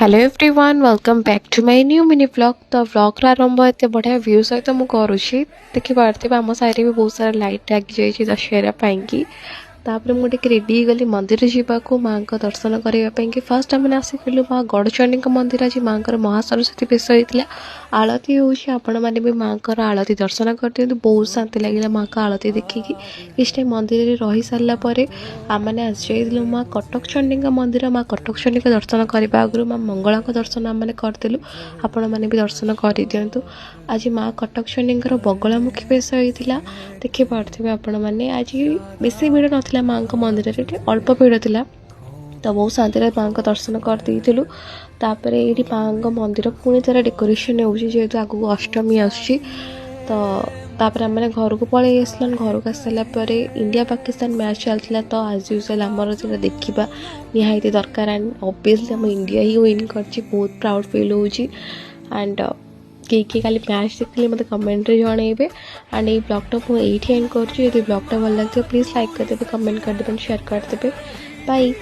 Hello everyone welcome back to my new mini blog. तो blog आरंभ एत बढ़िया व्यू सहित मुझे करुँची देखिपे आम साइड भी बहुत सारा लाइट लगी जाइए दशहरा पाई। तापर मुझे रेडी गली मंदिर जावाक माँ दर्शन करने फास्ट आम आसिलु माँ गढ़चंडी मंदिर। आज माँ महा सरस्वती बेश होता आलती होपण मैंने भी माँ आलती दर्शन कर दिखाँ बहुत शांति लगे माँ का आलती देखिकी। किस टाइम मंदिर में रही सारापर आम मैंने आसी जाइलु माँ कटक चंडी मंदिर। माँ कटक चंडी दर्शन करने आगु माँ मंगला दर्शन आम मैंने करूँ आपण मैंने भी दर्शन कर दिंतु। आज माँ कटक चंडी बगलामुखी बेश होता देखिपे आपण मैंने आज बेसी भिड़ ना माँ मंदिर में अल्प भिड़ था तो बहुत शांति माँ दर्शन करदेलु। तापर ये माँ मंदिर पुणी तरह डेकोरेशन होहेतु आगू अष्टमी आसूँ तो तापर आम घर को पलि आसान घर को आसारापर इंडिया पाकिस्तान मैच चलता तो आज यूजुअल आमर जो देखा निहाती दरकार एंड ऑब्वियसली आम इंडिया ही विन कर बहुत प्राउड फिल हो एंड किए खाली मैच देखिए मतलब कमेंट रे जनइबे एंड ये ब्लॉगटा मुझे एंड कर ब्लॉगटा भल लगे प्लीज लाइक करदे कमेंट करदे शेयर करदे बाय।